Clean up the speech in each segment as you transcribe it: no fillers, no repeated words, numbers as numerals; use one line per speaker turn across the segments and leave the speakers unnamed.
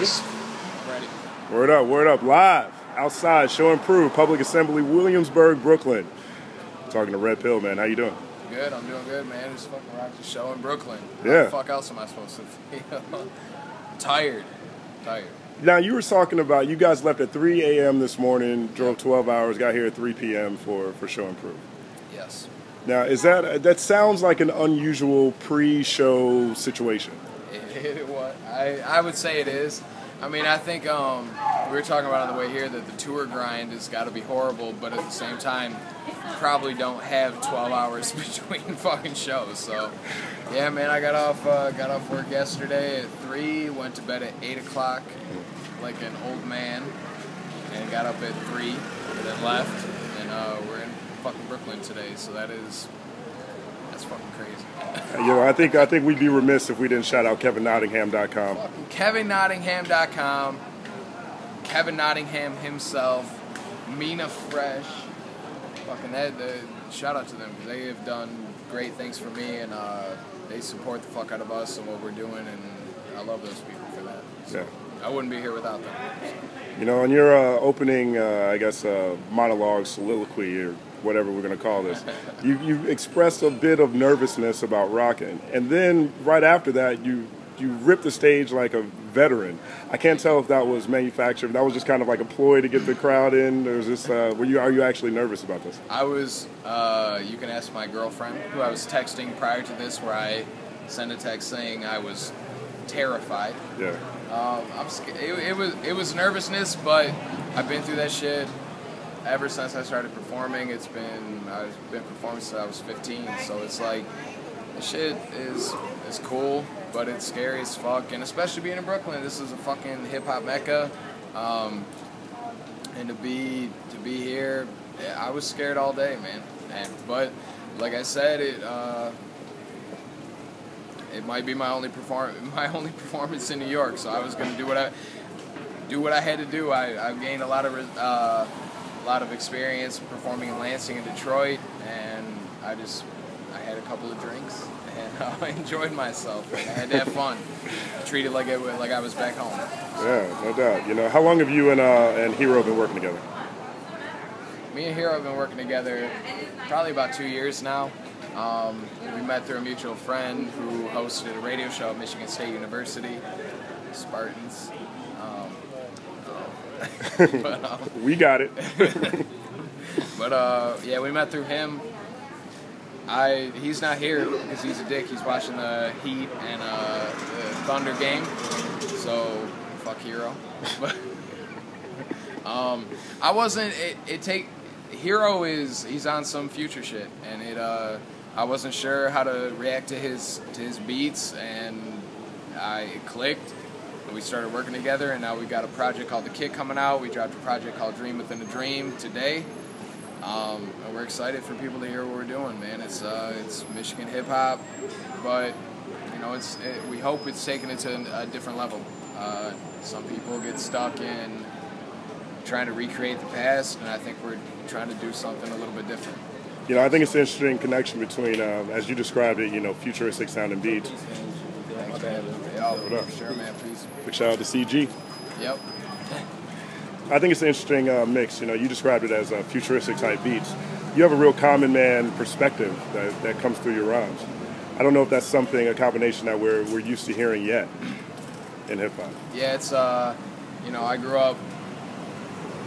ready?
Ready.
Word up, live, outside, Show and Prove, Public Assembly, Williamsburg, Brooklyn. Talking to RedPill, man. How you doing?
Good, I'm doing good, man. Just fucking rock the show in Brooklyn.
Yeah.
What the fuck else am I supposed to feel? Tired.
Now, you were talking about, you guys left at 3 a.m. this morning, drove 12 hours, got here at 3 p.m. for Show and Prove.
Yes.
Now, is that sounds like an unusual pre-show situation?
What? I would say it is. I mean, I think we were talking about on the way here that the tour grind has got to be horrible, but at the same time, you probably don't have 12 hours between fucking shows. So, yeah, man, I got off work yesterday at 3, went to bed at 8 o'clock like an old man, and got up at 3, and then left, and we're in fucking Brooklyn today, so that's fucking crazy.
I think we'd be remiss if we didn't shout out KevinNottingham.com.
KevinNottingham.com. Kevin Nottingham himself. Mina Fresh. Fucking shout out to them because they have done great things for me, and they support the fuck out of us and what we're doing, and I love those people for that. So
Yeah.
I wouldn't be here without them.
You know, in your opening, monologue, soliloquy, or whatever we're going to call this, you expressed a bit of nervousness about rocking. And then right after that, you ripped the stage like a veteran. I can't tell if that was manufactured. That was just kind of like a ploy to get the crowd in. Or is this, are you actually nervous about this?
I was, you can ask my girlfriend, who I was texting prior to this, where I sent a text saying I was terrified.
Yeah.
It was nervousness, but I've been through that shit ever since I started performing. I've been performing since I was 15, so it's like the shit is cool, but it's scary as fuck. And especially being in Brooklyn, this is a fucking hip hop mecca, and to be here, I was scared all day, man. But like I said, it might be my only performance in New York, so I was gonna do what I had to do. I've gained a lot of experience performing in Lansing and Detroit, and I had a couple of drinks and I enjoyed myself. I had to have fun. Treat it like I was back home.
Yeah, no doubt. You know, how long have you and Hero been working together?
Me and Hero have been working together probably about 2 years now. We met through a mutual friend who hosted a radio show at Michigan State University, Spartans.
We got it.
But yeah, we met through him. He's not here because he's a dick. He's watching the Heat and the Thunder game. So fuck Hero. But I wasn't. Hero he's on some future shit, and I wasn't sure how to react to his beats, and it clicked. We started working together, and now we got a project called The Kid coming out. We dropped a project called Dream Within a Dream today, and we're excited for people to hear what we're doing, man. It's Michigan hip hop, but you know, we hope it's taking it to a different level. Some people get stuck in trying to recreate the past, and I think we're trying to do something a little bit different.
You know, I think it's an interesting connection between, as you described it, you know, futuristic sounding beats.
Thanks, man. Yeah, sure, man. Please.
Big shout out to CG.
Yep.
I think it's an interesting mix. You know, you described it as futuristic type beats. You have a real common man perspective that comes through your rhymes. I don't know if that's a combination that we're used to hearing yet in hip hop.
Yeah, it's you know, I grew up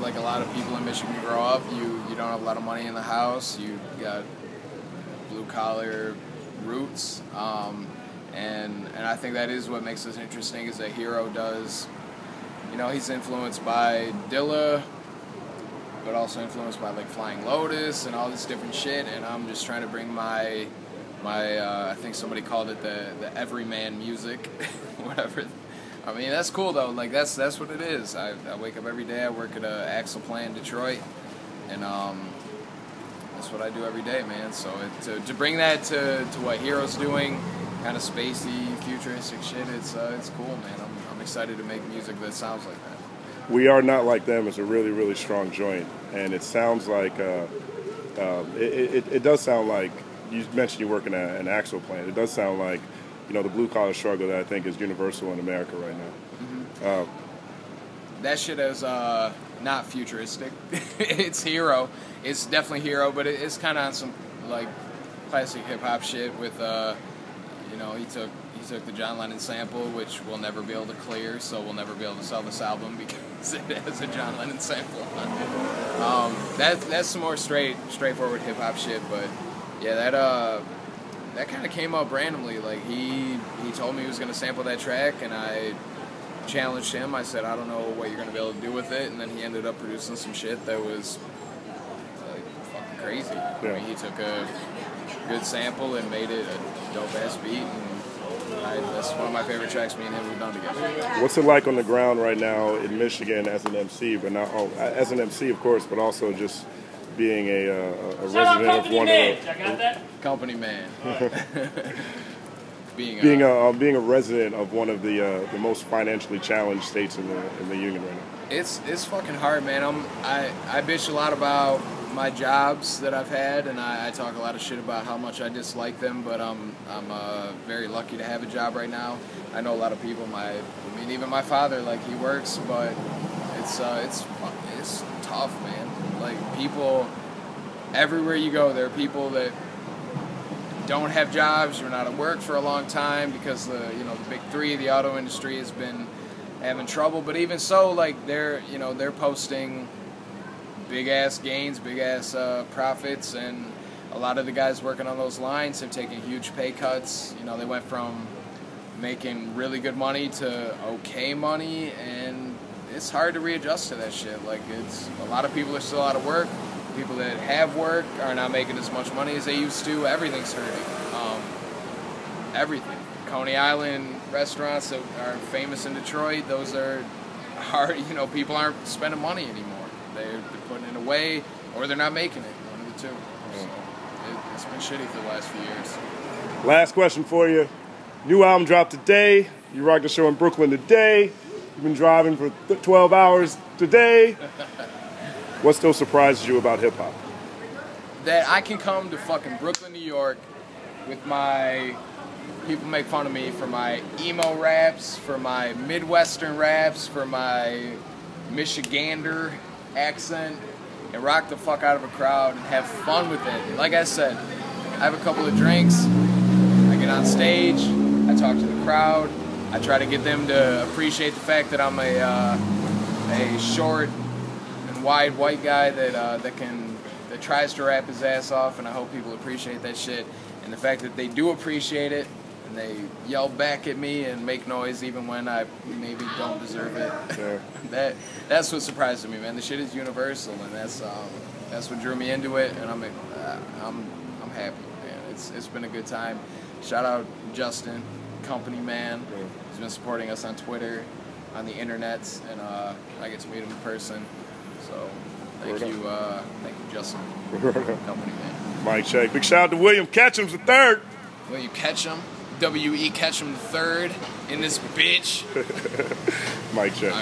like a lot of people in Michigan grow up. You don't have a lot of money in the house. You got blue collar roots. And I think that is what makes us interesting, is that Hero does, you know, he's influenced by Dilla, but also influenced by like Flying Lotus and all this different shit, and I'm just trying to bring my I think somebody called it the everyman music, whatever. I mean, that's cool though, like that's what it is. I wake up every day, I work at a Axle plant in Detroit, and that's what I do every day, man. So to bring that to what Hero's doing, kind of spacey, futuristic shit, it's cool, man. I'm excited to make music that sounds like that.
We Are Not Like Them is a really, really strong joint, and it sounds like it does sound like, you mentioned you work in an Axle plant. It does sound like, you know, the blue collar struggle that I think is universal in America right now.
Mm-hmm. that shit is not futuristic. It's hero. It's definitely hero, but it's kind of on some like classic hip hop shit with you know, he took the John Lennon sample, which we'll never be able to clear, so we'll never be able to sell this album because it has a John Lennon sample on it. That's some more straightforward hip hop shit, but yeah, that kind of came up randomly. Like he told me he was gonna sample that track, and I challenged him. I said, I don't know what you're gonna be able to do with it, and then he ended up producing some shit that was like fucking crazy.
Yeah.
I mean, he took a good sample and made it a dope ass beat, and that's one of my favorite tracks me and him have done together.
What's it like on the ground right now in Michigan as an MC, but not as an MC, of course, but also just being a resident of one of the
company man.
being a resident of one of the most financially challenged states in the union right now.
It's fucking hard, man. I bitch a lot about my jobs that I've had, and I talk a lot of shit about how much I dislike them, but I'm very lucky to have a job right now. I know a lot of people. Even my father, like, he works, but it's tough, man. Like, people everywhere you go, there are people that don't have jobs. You're not at work for a long time because the big three, the auto industry, has been having trouble. But even so, like, they're posting big ass gains, big ass profits, and a lot of the guys working on those lines have taken huge pay cuts. They went from making really good money to okay money, and it's hard to readjust to that shit. Like, it's a lot of people are still out of work. People that have work are not making as much money as they used to. Everything's hurting. Everything. Coney Island restaurants that are famous in Detroit, those are hard. People aren't spending money anymore. They're putting it away, or they're not making it. One of the two. So it's been shitty for the last few years.
Last question for you. New album dropped today. You rocked the show in Brooklyn today. You've been driving for 12 hours today. What still surprises you about hip-hop?
That I can come to fucking Brooklyn, New York with my... People make fun of me for my emo raps, for my Midwestern raps, for my Michigander accent, and rock the fuck out of a crowd and have fun with it. Like I said, I have a couple of drinks, I get on stage, I talk to the crowd, I try to get them to appreciate the fact that I'm a short and wide white guy that tries to rap his ass off, and I hope people appreciate that shit. And the fact that they do appreciate it, and they yell back at me and make noise even when I maybe don't deserve it. Yeah. That's what surprises me, man. The shit is universal, and that's what drew me into it, and I'm happy, man. It's been a good time. Shout out Justin, company man. Yeah. He's been supporting us on Twitter, on the internet, and I get to meet him in person. So thank you, Justin, company man.
Mike check. Big shout out to William Ketchum III.
William Ketchum, W.E. Ketchum III in this bitch.
Mike check.